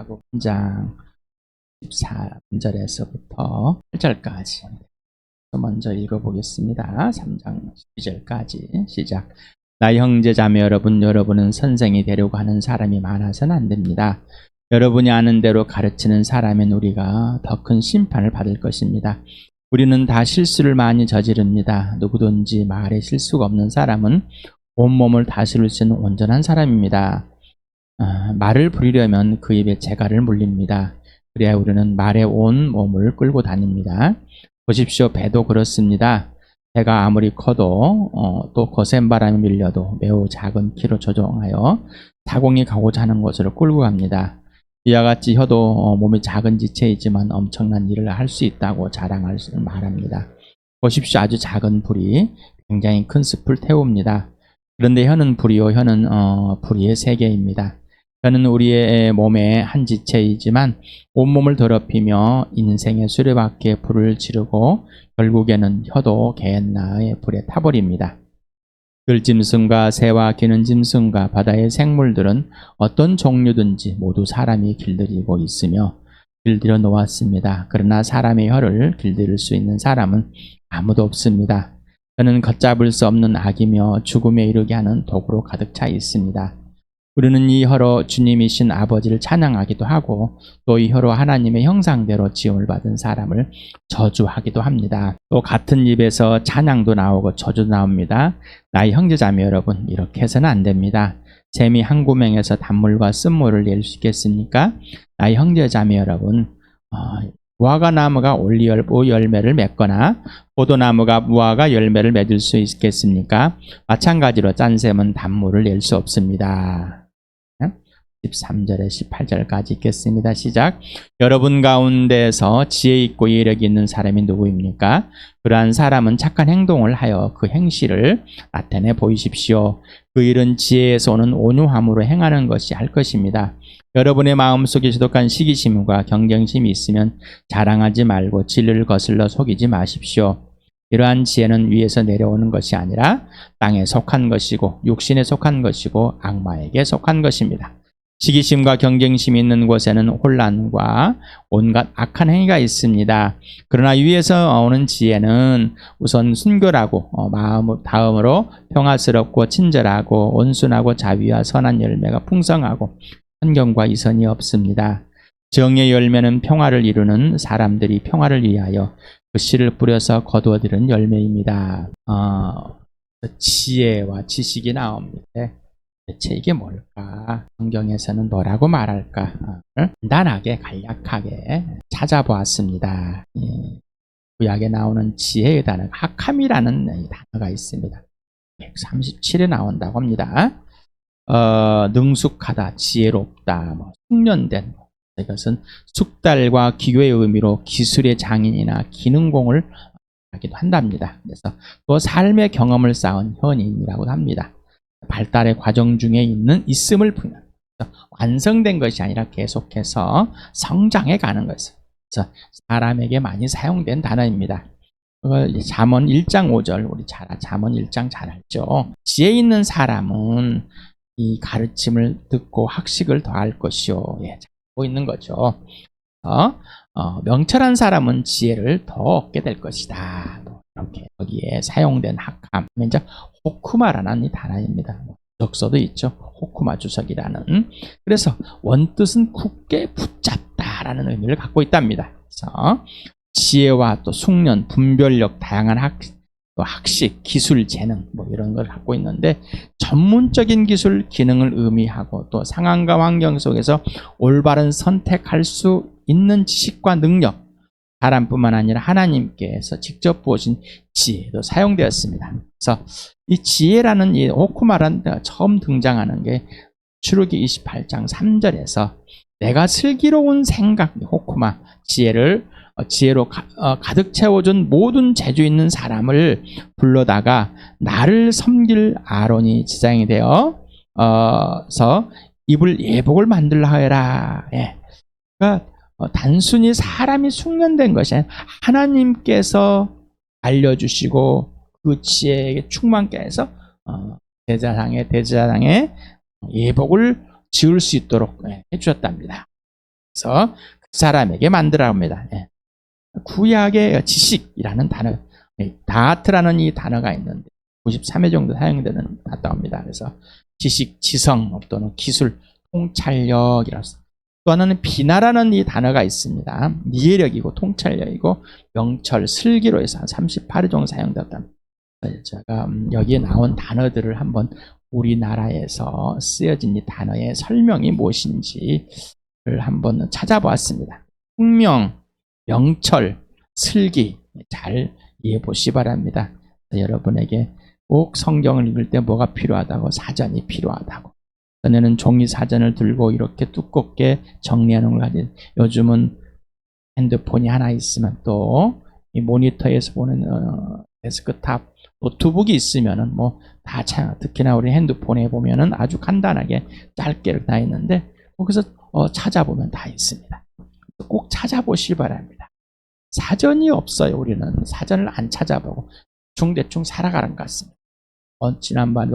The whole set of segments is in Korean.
마가복음 3장 13절에서부터 8절까지 먼저 읽어보겠습니다. 3장 12절까지 시작. 나 형제 자매 여러분, 여러분은 선생이 되려고 하는 사람이 많아서는 안 됩니다. 여러분이 아는 대로 가르치는 사람인 우리가 더 큰 심판을 받을 것입니다. 우리는 다 실수를 많이 저지릅니다. 누구든지 말에 실수가 없는 사람은 온몸을 다스릴 수 있는 온전한 사람입니다. 말을 부리려면 그 입에 재갈을 물립니다. 그래야 우리는 말에 온 몸을 끌고 다닙니다. 보십시오. 배도 그렇습니다. 배가 아무리 커도 또 거센 바람이 밀려도 매우 작은 키로 조종하여 타공이 가고자 하는 곳으로 끌고 갑니다. 이와 같이 혀도 몸이 작은 지체이지만 엄청난 일을 할 수 있다고 자랑할 수 말합니다. 보십시오. 아주 작은 불이 굉장히 큰 숲을 태웁니다. 그런데 혀는 불이요, 혀는 불의의 세계입니다. 혀는 우리의 몸의 한 지체이지만 온몸을 더럽히며 인생의 수레바퀴에 불을 지르고 결국에는 혀도 개나의 불에 타버립니다. 들짐승과 새와 기는 짐승과 바다의 생물들은 어떤 종류든지 모두 사람이 길들이고 있으며 길들여 놓았습니다. 그러나 사람의 혀를 길들일 수 있는 사람은 아무도 없습니다. 혀는 걷잡을 수 없는 악이며 죽음에 이르게 하는 독으로 가득 차 있습니다. 우리는 이 혀로 주님이신 아버지를 찬양하기도 하고 또 이 혀로 하나님의 형상대로 지음을 받은 사람을 저주하기도 합니다. 또 같은 입에서 찬양도 나오고 저주도 나옵니다. 나의 형제자매 여러분, 이렇게 해서는 안 됩니다. 샘이 한 구멍에서 단물과 쓴물을 낼 수 있겠습니까? 나의 형제자매 여러분, 무화과 나무가 올리브 열매를 맺거나 포도나무가 무화과 열매를 맺을 수 있겠습니까? 마찬가지로 짠 샘은 단물을 낼 수 없습니다. 13절에 18절까지 읽겠습니다. 시작. 여러분 가운데서 지혜 있고 이력이 있는 사람이 누구입니까? 그러한 사람은 착한 행동을 하여 그 행실을 나타내 보이십시오. 그 일은 지혜에서 오는 온유함으로 행하는 것이 할 것입니다. 여러분의 마음속에 지독한 시기심과 경쟁심이 있으면 자랑하지 말고 진리를 거슬러 속이지 마십시오. 이러한 지혜는 위에서 내려오는 것이 아니라 땅에 속한 것이고 육신에 속한 것이고 악마에게 속한 것입니다. 시기심과 경쟁심이 있는 곳에는 혼란과 온갖 악한 행위가 있습니다. 그러나 위에서 오는 지혜는 우선 순결하고 다음으로 평화스럽고 친절하고 온순하고 자비와 선한 열매가 풍성하고 편견과 이선이 없습니다. 정의 열매는 평화를 이루는 사람들이 평화를 위하여 그 씨를 뿌려서 거두어들은 열매입니다. 지혜와 지식이 나옵니다. 대체 이게 뭘까? 성경에서는 뭐라고 말할까? 간단하게 간략하게 찾아보았습니다. 구약에 나오는 지혜의 단어, 학함이라는 단어가 있습니다. 137에 나온다고 합니다. 능숙하다, 지혜롭다, 숙련된, 이것은 숙달과 기교의 의미로 기술의 장인이나 기능공을 하기도 한답니다. 그래서 또 삶의 경험을 쌓은 현인이라고 합니다. 발달의 과정 중에 있음을 부여하는, 완성된 것이 아니라 계속해서 성장해 가는 것을. 그래서 사람에게 많이 사용된 단어입니다. 잠언 1장 5절, 우리 잠언 1장 잘 알죠. 지혜 있는 사람은 이 가르침을 듣고 학식을 더할 것이요. 잡고 있는 거죠. 명철한 사람은 지혜를 더 얻게 될 것이다. 이렇게 여기에 사용된 학함, 이제 호쿠마라는 이 단어입니다. 적서도 있죠. 호쿠마 주석이라는. 그래서 원뜻은 굳게 붙잡다라는 의미를 갖고 있답니다. 그래서 지혜와 또 숙련, 분별력, 다양한 학식, 기술, 재능 이런 걸 갖고 있는데 전문적인 기술, 기능을 의미하고 또 상황과 환경 속에서 올바른 선택할 수 있는 지식과 능력, 사람뿐만 아니라 하나님께서 직접 부으신 지혜도 사용되었습니다. 그래서 이 지혜라는 이 호쿠마란 처음 등장하는 게 출애굽기 28장 3절에서 내가 슬기로운 생각, 호쿠마, 지혜로 가득 채워준 모든 재주 있는 사람을 불러다가 나를 섬길 아론이 지장이 되어서 입을 예복을 만들라 하여라. 그러니까 단순히 사람이 숙련된 것이 아니라 하나님께서 알려주시고 그 지혜에게 충만케 해서 대제사장의 예복을 지을 수 있도록 해주셨답니다. 그래서 그 사람에게 만들어 합니다. 예. 구약의 지식이라는 단어, 다트라는 이 단어가 있는데 93회 정도 사용되는 단어입니다. 그래서 지식, 지성 또는 기술, 통찰력이라고. 또 하나는 비나라는 이 단어가 있습니다. 이해력이고 통찰력이고 명철, 슬기로 해서 한 38회 정도 사용되었다. 제가 여기에 나온 단어들을 한번 우리나라에서 쓰여진 이 단어의 설명이 무엇인지를 한번 찾아보았습니다. 풍명, 명철, 슬기 잘 이해해 보시기 바랍니다. 여러분에게 꼭 성경을 읽을 때 뭐가 필요하다고? 사전이 필요하다고. 전에는 종이 사전을 들고 이렇게 두껍게 정리하는 걸 가지고, 요즘은 핸드폰이 하나 있으면 또 이 모니터에서 보는 데스크탑 노트북이 있으면은 뭐 다 특히나 우리 핸드폰에 보면은 아주 간단하게 짧게 다 있는데 거기서 찾아보면 다 있습니다. 꼭 찾아보시기 바랍니다. 사전이 없어요. 우리는 사전을 안 찾아보고 대충 살아가는 것 같습니다. 지난번에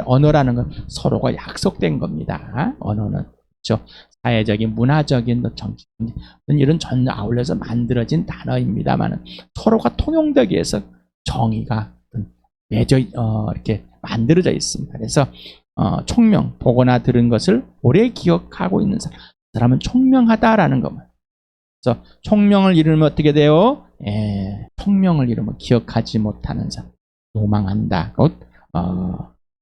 언어라는 건 서로가 약속된 겁니다. 언어는 그렇죠. 사회적인, 문화적인, 정치적인 이런 전혀 아울러서 만들어진 단어입니다만 서로가 통용되기 위해서 정의가 이렇게 만들어져 있습니다. 그래서 총명, 보거나 들은 것을 오래 기억하고 있는 사람은 총명하다라는 겁니다. 그래서 총명을 잃으면 어떻게 돼요? 총명을 잃으면 기억하지 못하는 사람, 노망한다. 곧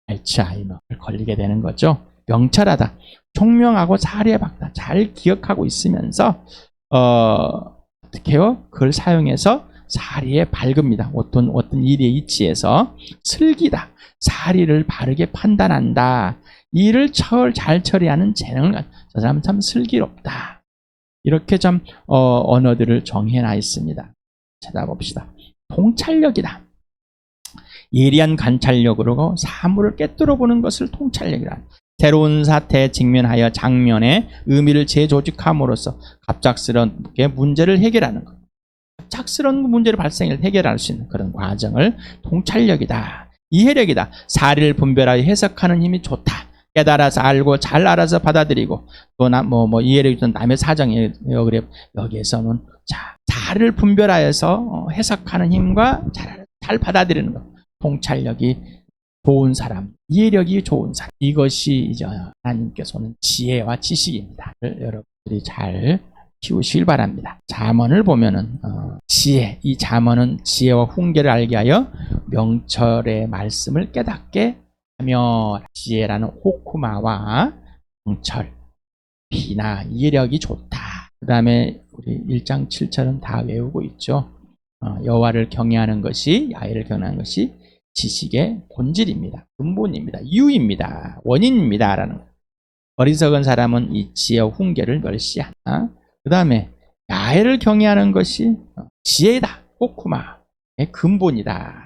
알츠하이머를 걸리게 되는 거죠. 명철하다. 총명하고 사리에박다. 잘 기억하고 있으면서 어떻게 해요? 그걸 사용해서 사리에 밝습니다. 어떤 일의 이치에서 슬기다. 사리를 바르게 판단한다. 일을 잘 처리하는 재능을 저 사람은 참 슬기롭다. 이렇게 참 언어들을 정해놔 있습니다. 찾아봅시다. 통찰력이다. 예리한 관찰력으로 사물을 꿰뚫어 보는 것을 통찰력이라. 새로운 사태에 직면하여 장면의 의미를 재조직함으로써 갑작스럽게 문제를 해결하는 것. 갑작스러운 문제를 해결할 수 있는 그런 과정을 통찰력이다. 이해력이다. 사리를 분별하여 해석하는 힘이 좋다. 깨달아서 알고 잘 알아서 받아들이고 또 이해력이 좀 남의 사정이에요. 그래 여기에서는 사리를 분별하여서 해석하는 힘과 잘 받아들이는 것. 통찰력이 좋은 사람, 이해력이 좋은 사람. 이것이 이제 하나님께서는 지혜와 지식입니다. 여러분들이 잘 키우시길 바랍니다. 잠언을 보면은 지혜, 이 잠언은 지혜와 훈계를 알게 하여 명철의 말씀을 깨닫게 하며, 지혜라는 호쿠마와 명철, 비나 이해력이 좋다. 그 다음에 우리 1장 7절은 다 외우고 있죠. 여호와를 경외하는 것이, 야훼를 경외하는 것이 지식의 본질입니다. 근본입니다. 이유입니다. 원인입니다. 라는 것. 어리석은 사람은 이 지혜와 훈계를 멸시한다. 그 다음에 야훼를 경외하는 것이 지혜다. 호쿠마의 근본이다.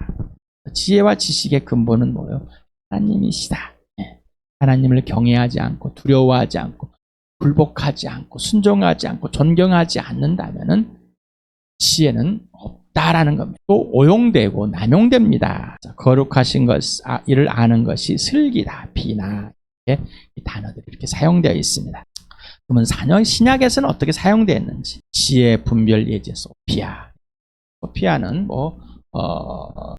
지혜와 지식의 근본은 뭐예요? 하나님이시다. 하나님을 경외하지 않고 두려워하지 않고 굴복하지 않고 순종하지 않고 존경하지 않는다면은 지혜는 없다라는 겁니다. 또 오용되고 남용됩니다. 거룩하신 이를 아는 것이 슬기다. 비나 이 단어들이 이렇게 사용되어 있습니다. 그러면 신약에서는 어떻게 사용되었는지. 지혜 분별 예제 소피아. 소피아는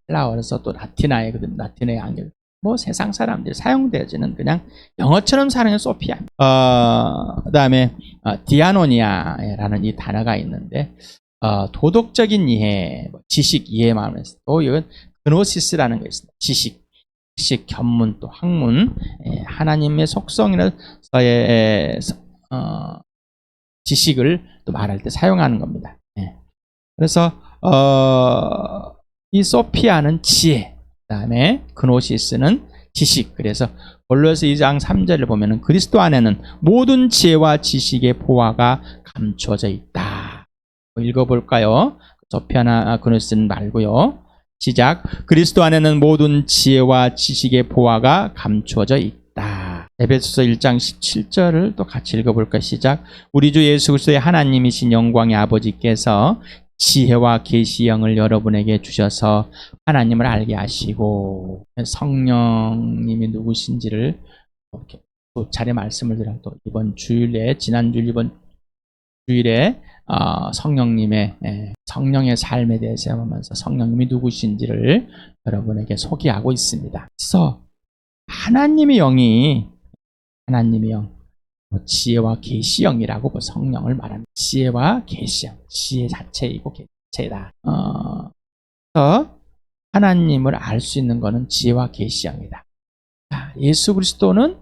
헬라어에서 또 라틴어에 안경. 세상 사람들이 사용되어지는 그냥 영어처럼 사용하는 소피아. 그 다음에 디아노니아라는 이 단어가 있는데 도덕적인 이해, 지식 이해 마음에서 또 이건 그노시스라는 거 있습니다. 지식, 견문, 또 학문, 하나님의 속성이라서의 지식을 또 말할 때 사용하는 겁니다. 그래서 이 소피아는 지혜, 그 다음에 그노시스는 지식. 그래서 골로새 2장 3절을 보면은 그리스도 안에는 모든 지혜와 지식의 보화가 감추어져 있다. 읽어볼까요? 소피아나 그노시스는 말고요. 시작. 그리스도 안에는 모든 지혜와 지식의 보화가 감추어져 있다. 에베소서 1장 17절을 또 같이 읽어볼까요? 시작. 우리 주 예수 그리스도의 하나님이신 영광의 아버지께서 지혜와 계시형을 여러분에게 주셔서 하나님을 알게 하시고, 성령님이 누구신지를 이렇게 또 차례 말씀을 드려 또 이번 주일에 지난주 이번 주일에 성령님의 성령의 삶에 대해서 하면서 성령님이 누구신지를 여러분에게 소개하고 있습니다. 그래서 하나님의 영이 지혜와 계시영이라고 성령을 말합니다. 지혜와 계시영, 지혜 자체이고 계시 자체다. 그래서 하나님을 알 수 있는 것은 지혜와 계시영이다. 예수 그리스도는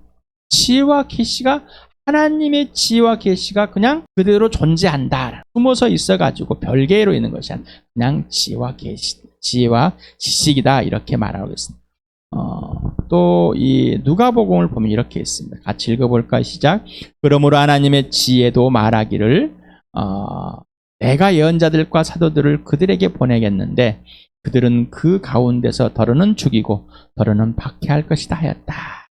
지혜와 계시가 하나님의 지혜와 계시가 그냥 그대로 존재한다. 숨어서 있어가지고 별개로 있는 것이 아니라 그냥 지혜와 계시, 지혜와 지식이다 이렇게 말하고 있습니다. 또 이 누가복음을 보면 이렇게 있습니다. 같이 읽어볼까요? 시작. 그러므로 하나님의 지혜도 말하기를 내가 예언자들과 사도들을 그들에게 보내겠는데 그들은 그 가운데서 더러는 죽이고 더러는 박해할 것이다 하였다.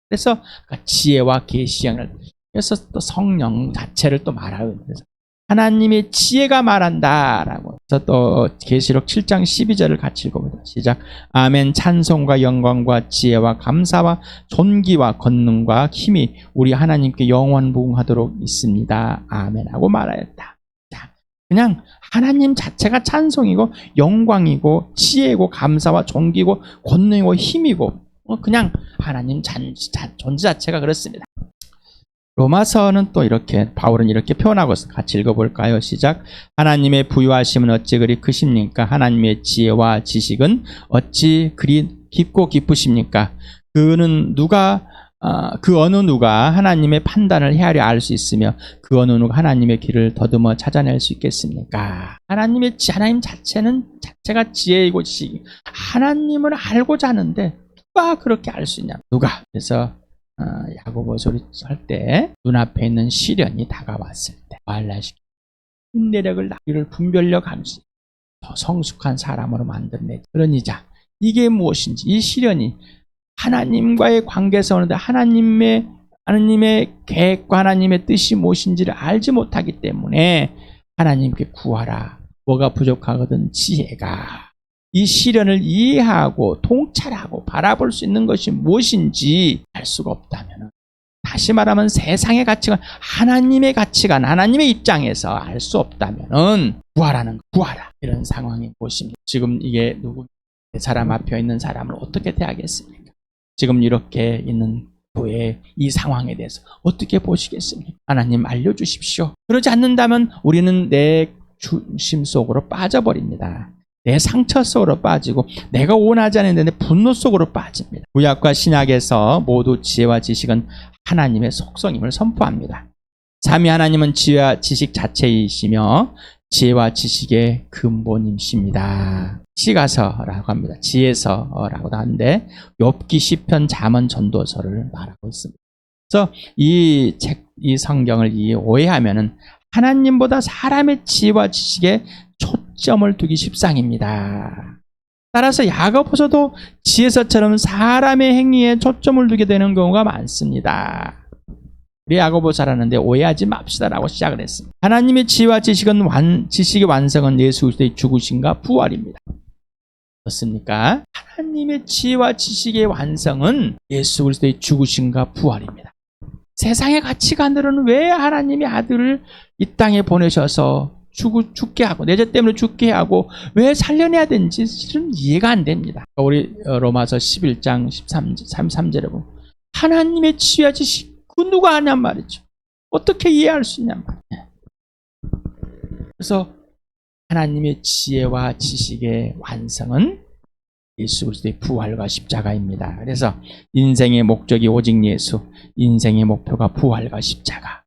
그래서 지혜와 계시형을 그래서 또 성령 자체를 또 말하고 있습니다. 하나님의 지혜가 말한다라고. 그래서 또 계시록 7장 12절을 같이 읽어보자. 시작. 아멘. 찬송과 영광과 지혜와 감사와 존귀와 권능과 힘이 우리 하나님께 영원무궁하도록 있습니다. 아멘 하고 말하였다. 자, 그냥 하나님 자체가 찬송이고 영광이고 지혜고 감사와 존귀고 권능이고 힘이고 그냥 하나님 존재 자체가 그렇습니다. 로마서는 또 이렇게 바울은 이렇게 표현하고 있어요. 같이 읽어볼까요? 시작. 하나님의 부유하심은 어찌 그리 크십니까? 하나님의 지혜와 지식은 어찌 그리 깊고 깊으십니까? 그 어느 누가 하나님의 판단을 헤아려 알 수 있으며 그 어느 누가 하나님의 길을 더듬어 찾아낼 수 있겠습니까? 하나님 자체가 지혜이고 지식. 하나님을 알고자 하는데 누가 그렇게 알 수 있냐? 누가? 그래서 야고보서 할 때 눈앞에 있는 시련이 다가왔을 때 말라시키 인내력을 나를 분별력 감시 더 성숙한 사람으로 만들어내. 그러니자 이게 무엇인지 이 시련이 하나님과의 관계에서 오는데 하나님의 계획과 하나님의 뜻이 무엇인지를 알지 못하기 때문에 하나님께 구하라. 뭐가 부족하거든 지혜가. 이 시련을 이해하고 통찰하고 바라볼 수 있는 것이 무엇인지 알 수가 없다면, 다시 말하면 세상의 가치관, 하나님의 가치관, 하나님의 입장에서 알 수 없다면 구하라 이런 상황이 무엇입니까? 지금 이게 내 사람 앞에 있는 사람을 어떻게 대하겠습니까? 지금 이렇게 있는 교회의 이 상황에 대해서 어떻게 보시겠습니까? 하나님 알려주십시오. 그러지 않는다면 우리는 내 중심 속으로 빠져버립니다. 내 상처 속으로 빠지고 내가 원하지 않는 내 분노 속으로 빠집니다. 구약과 신약에서 모두 지혜와 지식은 하나님의 속성임을 선포합니다. 삼위 하나님은 지혜와 지식 자체이시며 지혜와 지식의 근본이십니다. 시가서라고 합니다. 지혜서라고도 하는데 욥기, 시편, 잠언, 전도서를 말하고 있습니다. 그래서 이 성경을 오해하면은 하나님보다 사람의 지혜와 지식에 초점을 두기 십상입니다. 따라서 야고보서도 지혜서처럼 사람의 행위에 초점을 두게 되는 경우가 많습니다. 우리 야고보서 하는데 오해하지 맙시다라고 시작을 했습니다. 하나님의 지혜와 지식의 완성은 예수 그리스도의 죽으심과 부활입니다. 그렇습니까? 하나님의 지혜와 지식의 완성은 예수 그리스도의 죽으심과 부활입니다. 세상의 가치관들은 왜 하나님의 아들을 이 땅에 보내셔서 죽게 하고 내 죄 때문에 죽게 하고 왜 살려내야 되는지 실은 이해가 안 됩니다. 우리 로마서 11장 13절에 보면 하나님의 지혜와 지식 그 누가 아냔 말이죠. 어떻게 이해할 수 있냔 말이에요. 그래서 하나님의 지혜와 지식의 완성은 예수 그리스도의 부활과 십자가입니다. 그래서 인생의 목적이 오직 예수, 인생의 목표가 부활과 십자가.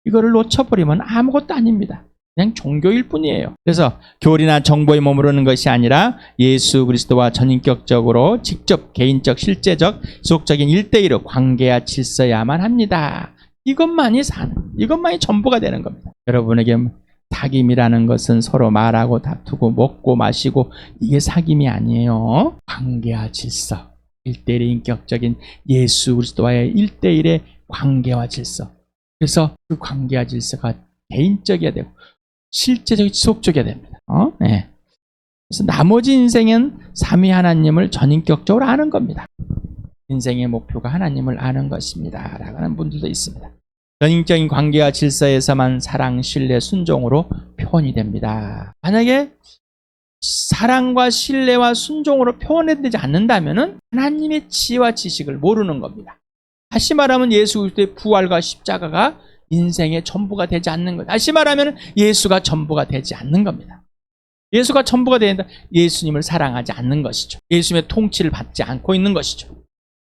이거를 놓쳐버리면 아무것도 아닙니다. 그냥 종교일 뿐이에요. 그래서 교리나 정보에 머무르는 것이 아니라 예수 그리스도와 전인격적으로 직접 개인적 실제적 지속적인 1대1로 관계와 질서야만 합니다. 이것만이 전부가 되는 겁니다. 여러분에게 사귐이라는 것은 서로 말하고 다투고 먹고 마시고 이게 사귐이 아니에요. 관계와 질서, 1대1의 인격적인 예수 그리스도와의 1대1의 관계와 질서. 그래서 그 관계와 질서가 개인적이어야 되고 실제적이고 지속적이어야 됩니다. 네. 그래서 나머지 인생은 삼위 하나님을 전인격적으로 아는 겁니다. 인생의 목표가 하나님을 아는 것입니다. 라고 하는 분들도 있습니다. 전인적인 관계와 질서에서만 사랑, 신뢰, 순종으로 표현이 됩니다. 만약에 사랑과 신뢰와 순종으로 표현되지 않는다면 하나님의 지혜와 지식을 모르는 겁니다. 다시 말하면 예수 그리스도의 부활과 십자가가 인생의 전부가 되지 않는 것. 다시 말하면 예수가 전부가 되지 않는 겁니다. 예수가 전부가 된다. 예수님을 사랑하지 않는 것이죠. 예수님의 통치를 받지 않고 있는 것이죠.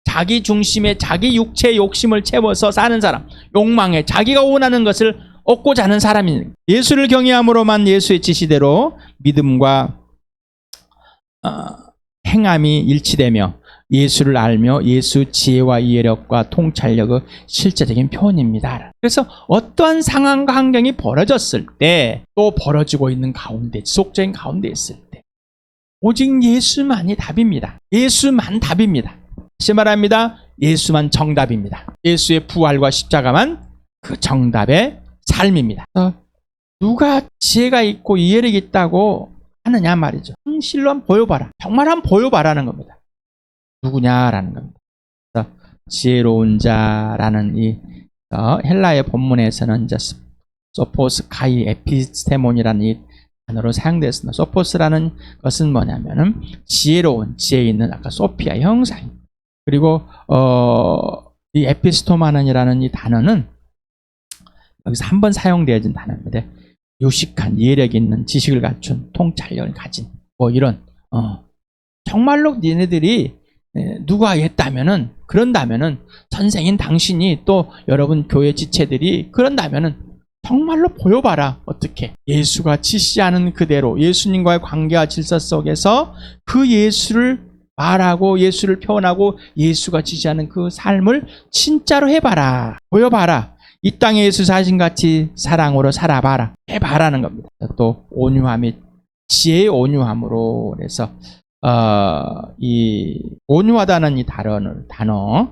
자기 중심에 자기 육체의 욕심을 채워서 사는 사람, 욕망에 자기가 원하는 것을 얻고자 하는 사람입니다. 예수를 경외함으로만 예수의 지시대로 믿음과 행함이 일치되며 예수를 알며 예수 지혜와 이해력과 통찰력의 실제적인 표현입니다. 그래서 어떠한 상황과 환경이 벌어졌을 때, 또 벌어지고 있는 가운데, 지속적인 가운데 있을 때 오직 예수만이 답입니다. 예수만 답입니다. 다시 말합니다. 예수만 정답입니다. 예수의 부활과 십자가만 그 정답의 삶입니다. 누가 지혜가 있고 이해력이 있다고 하느냐 말이죠. 현실로 한번 보여봐라. 정말 한번 보여봐라는 겁니다. 누구냐라는 겁니다. 그래서 지혜로운 자라는 이 헬라의 본문에서는 이제 소포스 카이 에피스테몬이라는 이 단어로 사용되었습니다. 소포스라는 것은 뭐냐면은 지혜로운, 지혜 있는, 아까 소피아 형상. 그리고 이 에피스토마는이라는 이 단어는 여기서 한 번 사용되어진 단어입니다. 유식한, 이해력 있는, 지식을 갖춘, 통찰력을 가진 뭐 이런 정말로 니네들이 누가 했다면은, 그런다면은, 선생인 당신이 또 여러분 교회 지체들이 그런다면은 정말로 보여봐라. 어떻게 예수가 지시하는 그대로 예수님과의 관계와 질서 속에서 그 예수를 말하고 예수를 표현하고 예수가 지시하는 그 삶을 진짜로 해봐라. 보여봐라. 이 땅에 예수 사신같이 사랑으로 살아봐라. 해봐라는 겁니다. 또 온유함이 지혜의 온유함으로 그래서 이 온유하다는 이 단어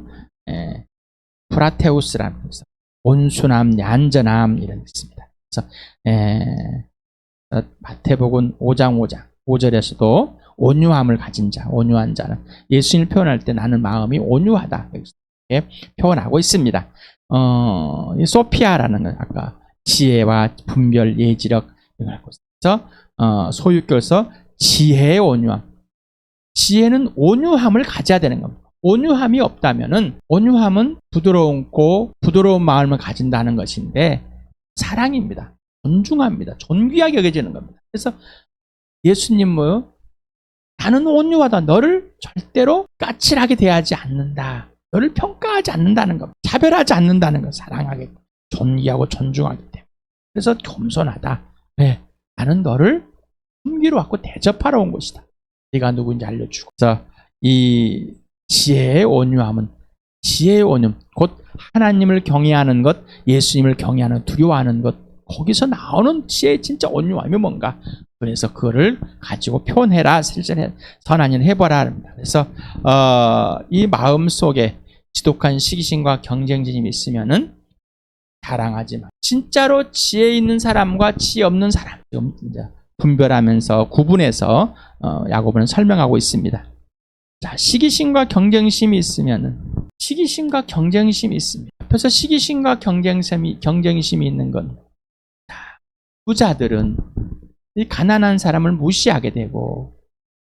프라테우스라는 것은 온순함, 얌전함 이런 뜻입니다. 그래서 마태복음 5장 5절에서도 온유함을 가진 자, 온유한 자는 예수님을 표현할 때 나는 마음이 온유하다 이렇게 표현하고 있습니다. 이 소피아라는 건 아까 지혜와 분별, 예지력 이걸 갖고 있어서 소유격에서 지혜의 온유함. 지혜는 온유함을 가져야 되는 겁니다. 온유함이 없다면은 온유함은 부드러운 마음을 가진다는 것인데 사랑입니다. 존중합니다. 존귀하게 여겨지는 겁니다. 그래서 예수님 나는 온유하다. 너를 절대로 까칠하게 대하지 않는다. 너를 평가하지 않는다는 것. 차별하지 않는다는 것. 사랑하게, 존귀하고 존중하기 때문에. 그래서 겸손하다. 네, 나는 너를 품기로 갖고 대접하러 온 것이다. 네가 누구인지 알려주고. 그래서 이 지혜의 온유함은 지혜의 온유, 곧 하나님을 경외하는 것, 예수님을 경외하는, 두려워하는 것, 거기서 나오는 지혜의 진짜 온유함이 뭔가. 그래서 그거를 가지고 표현해라, 실천해, 선한 일 해봐라. 그래서 이 마음 속에 지독한 시기심과 경쟁심이 있으면은 사랑하지 마. 진짜로 지혜 있는 사람과 지혜 없는 사람 분별하면서 구분해서 야고보는 설명하고 있습니다. 자, 시기심과 경쟁심이 있으면은 앞에서 시기심과 경쟁심이 있는 건 부자들은 이 가난한 사람을 무시하게 되고,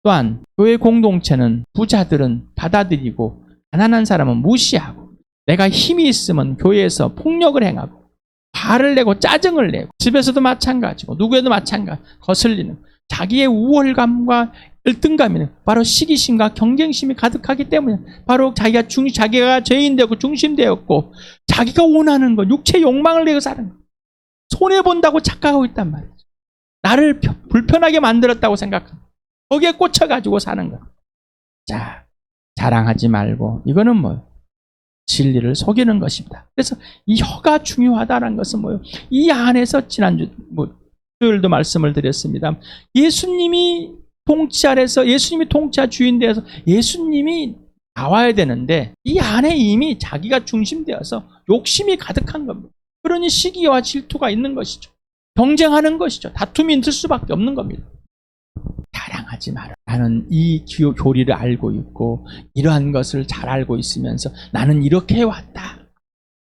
또한 교회 공동체는 부자들은 받아들이고 가난한 사람은 무시하고, 내가 힘이 있으면 교회에서 폭력을 행하고 화를 내고 짜증을 내고, 집에서도 마찬가지고 누구에도 마찬가지, 거슬리는 자기의 우월감과 열등감이 바로 시기심과 경쟁심이 가득하기 때문에, 바로 자기가 죄인되었고 중심되었고 자기가 원하는 것, 육체 욕망을 내고 사는 것, 손해본다고 착각하고 있단 말이죠. 나를 불편하게 만들었다고 생각합니다. 거기에 꽂혀가지고 사는 것. 자, 자랑하지 말고, 이거는 진리를 속이는 것입니다. 그래서 이 혀가 중요하다는 것은 이 안에서 지난주 수요일도 말씀을 드렸습니다. 예수님이 통치 아래서, 예수님이 통치와 주인 되어서 예수님이 나와야 되는데 이 안에 이미 자기가 중심되어서 욕심이 가득한 겁니다. 그러니 시기와 질투가 있는 것이죠. 경쟁하는 것이죠. 다툼이 있을 수밖에 없는 겁니다. 자랑하지 마라. 나는 이 교리를 알고 있고 이러한 것을 잘 알고 있으면서 나는 이렇게 해왔다.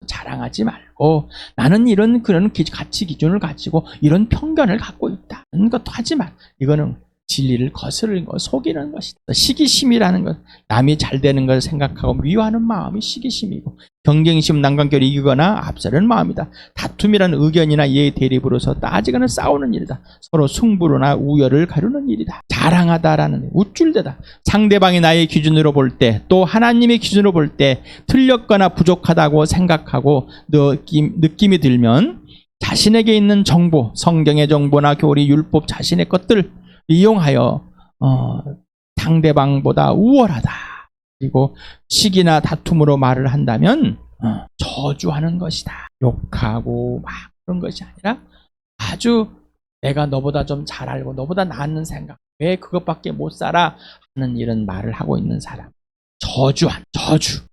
자랑하지 말고 하고 나는 이런 그런 가치 기준을 가지고 이런 편견을 갖고 있다는 것도 하지만 이거는 진리를 거스르는 것, 속이는 것이다. 시기심이라는 것, 남이 잘 되는 것을 생각하고 미워하는 마음이 시기심이고 경쟁심, 난관결을 이기거나 앞서는 마음이다. 다툼이라는 의견이나 이해의 대립으로서 따지거나 싸우는 일이다. 서로 승부로나 우열을 가르는 일이다. 자랑하다라는 우쭐대다. 상대방이 나의 기준으로 볼 때 또 하나님의 기준으로 볼 때 틀렸거나 부족하다고 생각하고 느낌이 들면 자신에게 있는 정보, 성경의 정보나 교리, 율법, 자신의 것들 이용하여 상대방보다 우월하다. 그리고 시기나 다툼으로 말을 한다면 저주하는 것이다. 욕하고 막 그런 것이 아니라 아주 내가 너보다 좀 잘 알고 너보다 낫는 생각, 왜 그것밖에 못 살아 하는 이런 말을 하고 있는 사람. 저주.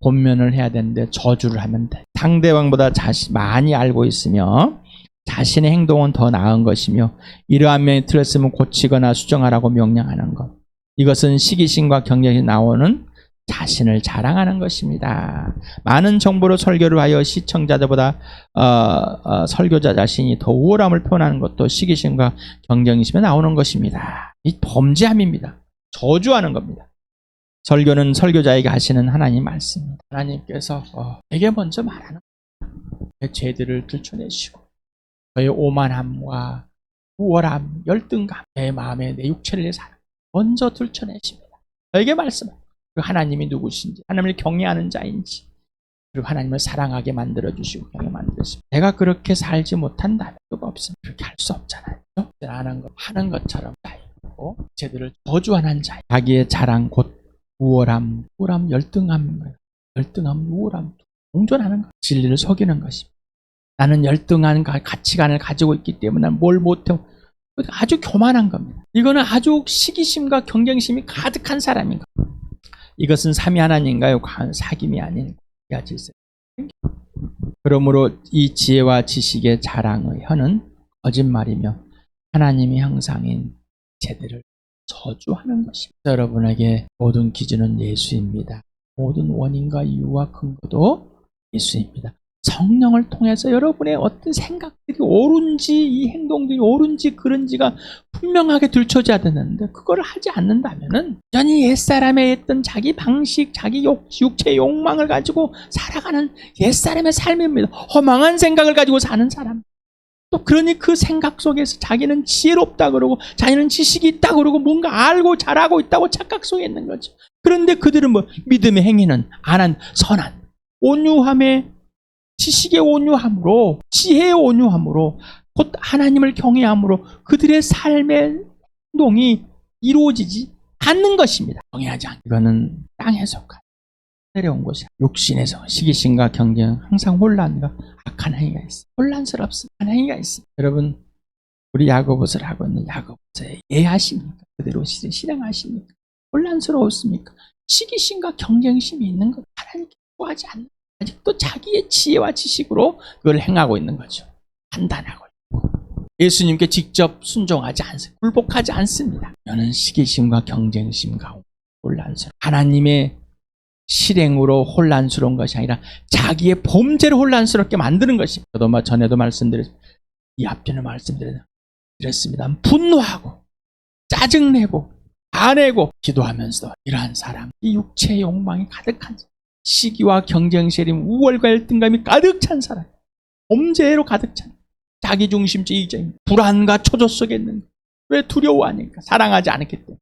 본면을 해야 되는데 저주를 하면 돼. 상대방보다 많이 알고 있으며 자신의 행동은 더 나은 것이며 이러한 면이 틀렸으면 고치거나 수정하라고 명령하는 것. 이것은 시기심과 경쟁이 나오는 자신을 자랑하는 것입니다. 많은 정보로 설교를 하여 시청자들보다 설교자 자신이 더 우월함을 표현하는 것도 시기심과 경쟁심에 나오는 것입니다. 이 범죄함입니다. 저주하는 겁니다. 설교는 설교자에게 하시는 하나님 말씀입니다. 하나님께서 내게 먼저 말하는 내 죄들을 들춰내시고 저의 오만함과 우월함, 열등감, 내 마음에 내 육체를 사랑 먼저 들춰내십니다. 너에게 말씀합니다. 그 하나님이 누구신지, 하나님을 경외하는 자인지, 그리고 하나님을 사랑하게 만들어주시고 경외 만들어주시고 내가 그렇게 살지 못한다면 그거 없으면 그렇게 할 수 없잖아요. 하는 것처럼 자이고 제들을 저주하는 자이. 자기의 자랑 곧 우월함, 열등함, 우월함 공존하는 것, 진리를 속이는 것입니다. 나는 열등한 가치관을 가지고 있기 때문에 뭘 못해. 아주 교만한 겁니다. 이거는 아주 시기심과 경쟁심이 가득한 사람인 겁니다. 이것은 삼위 하나님과의 사귐이 아닌 고야 질서. 그러므로 이 지혜와 지식의 자랑의 혀는 거짓말이며 하나님의 형상인 제들을 저주하는 것입니다. 여러분에게 모든 기준은 예수입니다. 모든 원인과 이유와 근거도 예수입니다. 성령을 통해서 여러분의 어떤 생각들이 옳은지 이 행동들이 옳은지 그런지가 분명하게 들춰져야 되는데 그걸 하지 않는다면은 여전히 옛사람의 했던 자기 방식, 자기 육체의 욕망을 가지고 살아가는 옛사람의 삶입니다. 허망한 생각을 가지고 사는 사람. 또 그러니 그 생각 속에서 자기는 지혜롭다 그러고 자기는 지식이 있다 그러고 뭔가 알고 잘하고 있다고 착각 속에 있는 거죠. 그런데 그들은 믿음의 행위는 안 한 선한 온유함에 지식의 온유함으로 지혜의 온유함으로 곧 하나님을 경외함으로 그들의 삶의 행동이 이루어지지 않는 것입니다. 경외하지 않는 이거는 땅에 속한 내려온 것이야. 육신에서 시기심과 경쟁 항상 혼란과 악한 행위가 있어. 혼란스럽습니다. 악한 행위가 있어. 여러분 우리 야고보서를 하고 있는 야고보서에 이해하십니까? 그대로 실행하십니까? 혼란스러웠습니까? 시기심과 경쟁심이 있는 것 하나님께 구하지 않는 아직도 자기의 지혜와 지식으로 그걸 행하고 있는 거죠. 판단하고 있고 예수님께 직접 순종하지 않습니다. 굴복하지 않습니다. 저는 시기심과 경쟁심 가운데 혼란스러워 하나님의 실행으로 혼란스러운 것이 아니라 자기의 범죄를 혼란스럽게 만드는 것입니다. 저도 전에도 말씀드렸습니다. 이 앞전에 말씀드렸습니다. 분노하고 짜증내고 화내고 기도하면서 이러한 사람 이 육체의 욕망이 가득한 사람 시기와 경쟁심, 우월과 열등감이 가득 찬 사람, 범죄로 가득 찬 자기중심주의자인 불안과 초조 속에 있는 왜 두려워하니까 사랑하지 않았기 때문에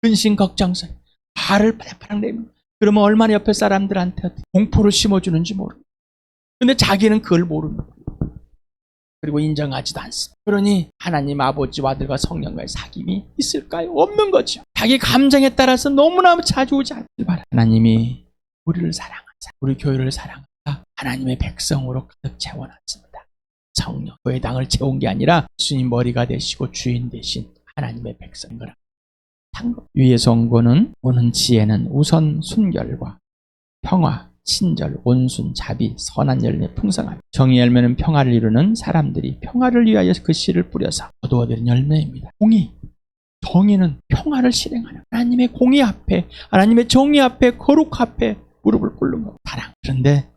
근심 걱정서 화를 파닥파닥 내면 그러면 얼마나 옆에 사람들한테 공포를 심어주는지 모릅니다. 근데 자기는 그걸 모릅니다. 그리고 인정하지도 않습니다. 그러니 하나님 아버지와 아들과 성령과의 사귐이 있을까요? 없는 거죠. 자기 감정에 따라서 너무나 자주오지 않길 바랍니다. 하나님이 우리를 사랑하사 우리 교회를 사랑하사 하나님의 백성으로 가득 채워놨습니다. 성령 교회당을 채운 게 아니라 주님 머리가 되시고 주인 되신 하나님의 백성을 상급 위에서 온 거는 오는 지혜는 우선 순결과 평화, 친절, 온순, 자비, 선한 열매, 풍성함 정의 열매는 평화를 이루는 사람들이 평화를 위하여 그 씨를 뿌려서 거두어들인 열매입니다. 공의, 정의는 평화를 실행하는 하나님의 공의 앞에 하나님의 정의 앞에 거룩 앞에 무릎을 꿇는 것 사랑. 그런데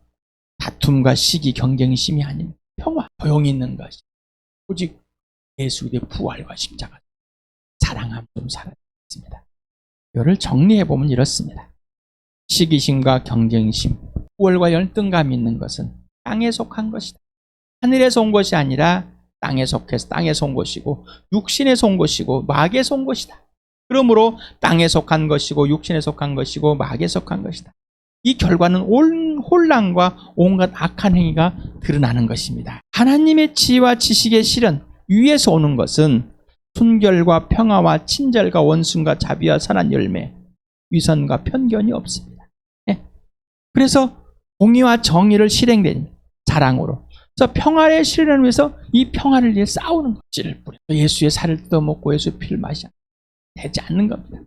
다툼과 시기, 경쟁심이 아닌 평화, 조용히 있는 것이 오직 예수 그리스도의 부활과 십자가, 사랑함 좀 살아있습니다. 이거를 정리해보면 이렇습니다. 시기심과 경쟁심, 우월과 열등감 있는 것은 땅에 속한 것이다. 하늘에서 온 것이 아니라 땅에 속해서 땅에서 온 것이고 육신에서 온 것이고 마귀에서 온 것이다. 그러므로 땅에 속한 것이고 육신에 속한 것이고 마귀에 속한 것이다. 이 결과는 혼란과 온갖 악한 행위가 드러나는 것입니다. 하나님의 지혜와 지식의 실현, 위에서 오는 것은 순결과 평화와 친절과 원순과 자비와 선한 열매, 위선과 편견이 없습니다. 그래서 공의와 정의를 실행된 사랑으로, 그래서 평화의 실현을 위해서 이 평화를 위해 싸우는 것을 뿌려 예수의 살을 뜯어먹고 예수의 피를 마셔 되지 않는 겁니다.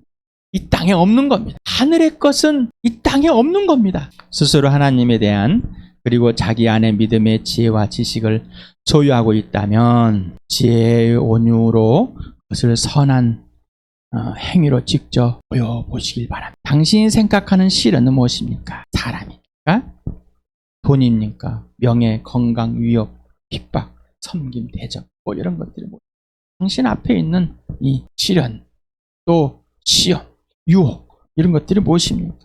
이 땅에 없는 겁니다. 하늘의 것은 이 땅에 없는 겁니다. 스스로 하나님에 대한 그리고 자기 안의 믿음의 지혜와 지식을 소유하고 있다면 지혜의 온유로 그것을 선한 행위로 직접 보여보시길 바랍니다. 당신이 생각하는 실현은 무엇입니까? 사람입니까? 돈입니까? 명예, 건강, 위협, 핍박, 섬김, 대적, 뭐 이런 것들이 뭐 당신 앞에 있는 이 실현, 또 시험, 유혹, 이런 것들이 무엇입니까?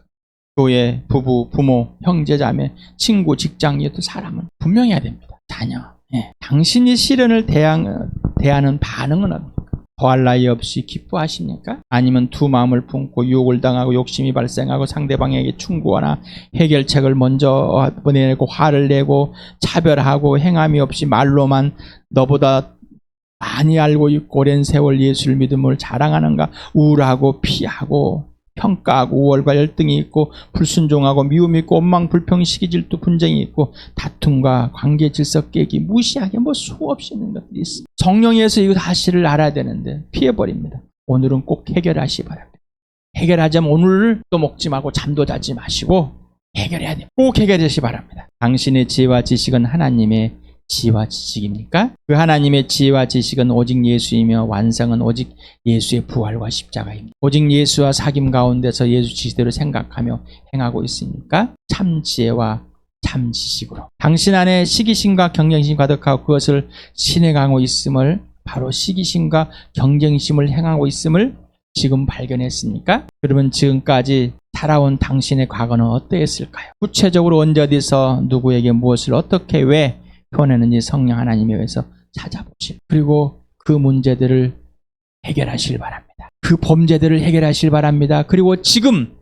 교회, 부부, 부모, 형제, 자매, 친구, 직장이어도 사람은 분명해야 됩니다. 자녀. 당신이 시련을 대하는 반응은 어떻습니까? 더할 나위 없이 기뻐하십니까? 아니면 두 마음을 품고 유혹을 당하고 욕심이 발생하고 상대방에게 충고하나 해결책을 먼저 보내고 화를 내고 차별하고 행함이 없이 말로만 너보다 많이 알고 있고 오랜 세월 예수를 믿음을 자랑하는가? 우울하고 피하고 평가하고 우월과 열등이 있고 불순종하고 미움이 있고 원망, 불평, 시기, 질투, 분쟁이 있고 다툼과 관계 질서 깨기, 무시하게 뭐 수없이 있는 것들이 있습니다. 성령에서 이거 사실을 알아야 되는데 피해버립니다. 오늘은 꼭 해결하시 바랍니다. 해결하자면 오늘을 또 먹지 말고 잠도 자지 마시고 해결해야 됩니다. 꼭 해결하시 바랍니다. 당신의 지혜와 지식은 하나님의 지혜와 지식입니까? 그 하나님의 지혜와 지식은 오직 예수이며 완성은 오직 예수의 부활과 십자가입니다. 오직 예수와 사귐 가운데서 예수 지시대로 생각하며 행하고 있습니까? 참 지혜와 참 지식으로 당신 안에 시기심과 경쟁심이 가득하고 그것을 실행하고 있음을, 바로 시기심과 경쟁심을 행하고 있음을 지금 발견했습니까? 그러면 지금까지 살아온 당신의 과거는 어떠했을까요? 구체적으로 언제 어디서 누구에게 무엇을 어떻게 왜 표현했는지 성령 하나님에 의해서 찾아보실, 그리고 그 문제들을 해결하실 바랍니다. 그 범죄들을 해결하실 바랍니다. 그리고 지금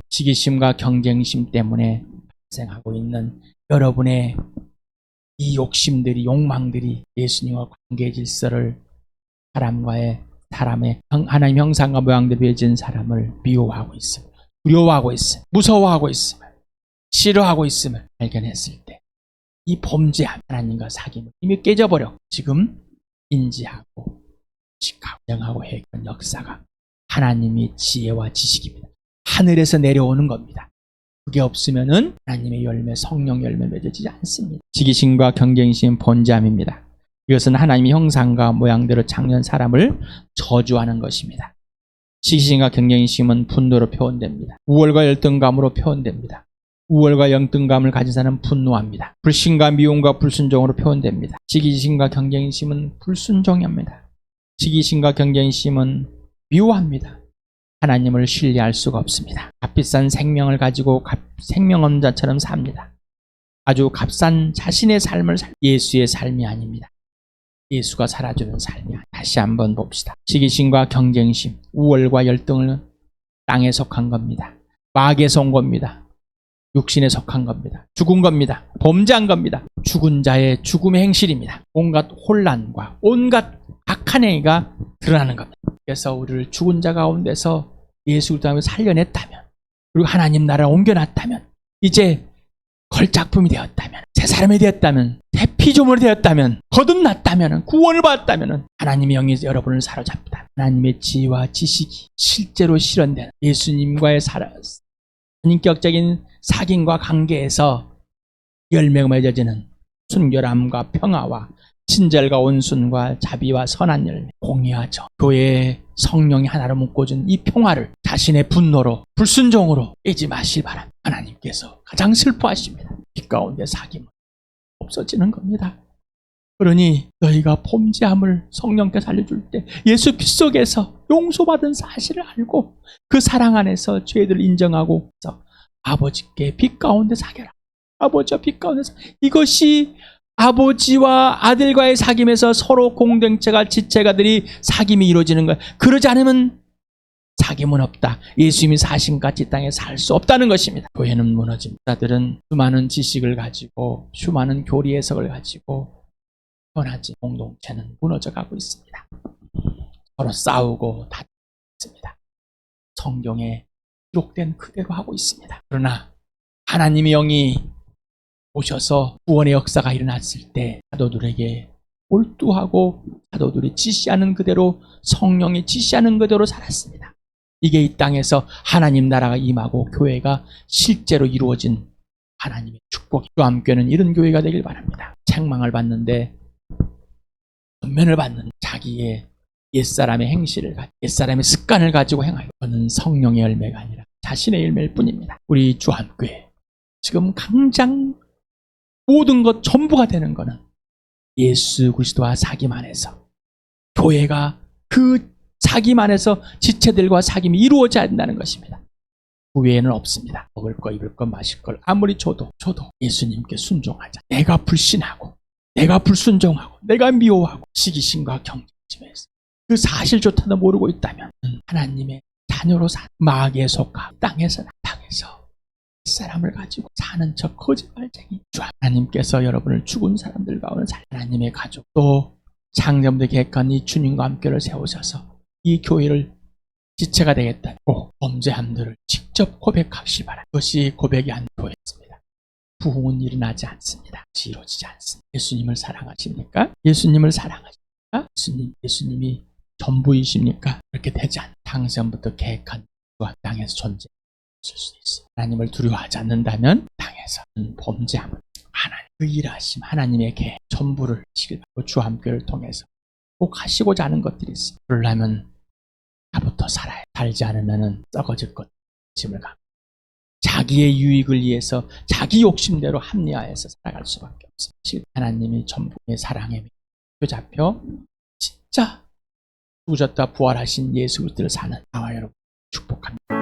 시기심과 경쟁심 때문에 발생하고 있는 여러분의 이 욕심들이, 욕망들이 예수님과 관계 질서를, 사람의 하나님 형상과 모양대로 빚은 사람을 미워하고 있음을, 두려워하고 있음을, 무서워하고 있음을, 싫어하고 있음을 발견했을 때 이 범죄한 하나님과 사귐을 이미 깨져버려 지금 인지하고 직하고 해결 역사가 하나님의 지혜와 지식입니다. 하늘에서 내려오는 겁니다. 그게 없으면은 하나님의 열매, 성령 열매 맺어지지 않습니다. 시기심과 경쟁심 번제함입니다. 이것은 하나님의 형상과 모양대로 창조한 사람을 저주하는 것입니다. 시기심과 경쟁심은 분노로 표현됩니다. 우월과 열등감으로 표현됩니다. 우월과 열등감을 가진 사람은 분노합니다. 불신과 미움과 불순종으로 표현됩니다. 시기심과 경쟁심은 불순종합니다. 시기심과 경쟁심은 미워합니다. 하나님을 신뢰할 수가 없습니다. 값비싼 생명을 가지고 생명 없는 자처럼 삽니다. 아주 값싼 자신의 삶을 예수의 삶이 아닙니다. 예수가 살아주는 삶이 아닙니다. 다시 한번 봅시다. 시기심과 경쟁심, 우월과 열등은 땅에 속한 겁니다. 마귀에서 온 겁니다. 육신에 속한 겁니다. 죽은 겁니다. 범죄한 겁니다. 죽은 자의 죽음의 행실입니다. 온갖 혼란과 온갖 악한 행위가 드러나는 겁니다. 그래서 우리를 죽은 자 가운데서 예수 그리스도로 살려냈다면, 그리고 하나님 나라를 옮겨놨다면, 이제 걸작품이 되었다면, 새 사람이 되었다면, 새 피조물이 되었다면, 거듭났다면, 구원을 받았다면 하나님의 영이 여러분을 사로잡다. 하나님의 지혜와 지식이 실제로 실현된 예수님과의 인격적인 사귐과 관계에서 열매가 맺어지는 순결함과 평화와 친절과 온순과 자비와 선한 열매, 공의와 정, 교회의 성령이 하나로 묶어준 이 평화를 자신의 분노로 불순종으로 깨지 마시기 바랍니다. 하나님께서 가장 슬퍼하십니다. 빛 가운데 사귐은 없어지는 겁니다. 그러니 너희가 범죄함을 성령께서 알려줄 때 예수 빛 속에서 용서받은 사실을 알고 그 사랑 안에서 죄들을 인정하고 아버지께 빛 가운데 사겨라. 아버지와 빛 가운데 이것이 아버지와 아들과의 사귐에서 서로 공동체가 지체가들이 사귐이 이루어지는 거예요. 그러지 않으면 사귐은 없다. 예수님이 사신 같이 땅에 살 수 없다는 것입니다. 교회는 무너집니다. 자들은 수많은 지식을 가지고 수많은 교리 해석을 가지고 변하지 공동체는 무너져가고 있습니다. 서로 싸우고 다투고 있습니다. 성경에 기록된 그대로 하고 있습니다. 그러나 하나님의 영이 오셔서 구원의 역사가 일어났을 때 사도들에게 몰두하고 사도들이 지시하는 그대로 성령이 지시하는 그대로 살았습니다. 이게 이 땅에서 하나님 나라가 임하고 교회가 실제로 이루어진 하나님의 축복이 주함교회는 이런 교회가 되길 바랍니다. 책망을 받는데 권면을 받는 자기의 옛사람의 행실을 가지고 옛사람의 습관을 가지고 행하여 그는 성령의 열매가 아니라 자신의 열매일 뿐입니다. 우리 주함교회 지금 당장 모든 것 전부가 되는 것은 예수 그리스도와 사귐 안에서 교회가 그 사귐 안에서 지체들과 사귐이 이루어져야 한다는 것입니다. 그 외에는 없습니다. 먹을 거 입을 거 마실 걸 아무리 줘도 예수님께 순종하자. 내가 불신하고 내가 불순종하고 내가 미워하고 시기심과 경쟁심에서 그 사실조차도 모르고 있다면 하나님의 자녀로 산 마귀에 속하 땅에서 사람을 가지고 사는 저 거짓말쟁이 주 하나님께서 여러분을 죽은 사람들 가운데 하나님의 가족 또 장자분들 계획한 이 주님과 함께를 세우셔서 이 교회를 지체가 되겠다고 범죄함들을 직접 고백하시기 바랍니다. 그것이 고백이 안 교회였습니다. 부흥은 일어나지 않습니다. 이루어지지 않습니다. 예수님을 사랑하십니까? 예수님을 사랑하십니까? 예수님이 전부이십니까? 그렇게 되지 않습니다. 당시부터 계획한 땅에서 존재 수도 있습니다. 하나님을 두려워하지 않는다면 땅에서는 범죄함을 하나님 그 일하심 하나님의 계획 전부를 하시길 바라고 주함교회를 통해서 꼭 하시고자 하는 것들이 있습니다. 그러려면 나부터 살아야 살지 않으면 썩어질 것 짐을 갖고 자기의 유익을 위해서 자기 욕심대로 합리화해서 살아갈 수밖에 없습니다. 하나님이 전부의 사랑에 잡혀 진짜 죽으셨다 부활하신 예수 그리스도를 사는 나와 여러분 축복합니다.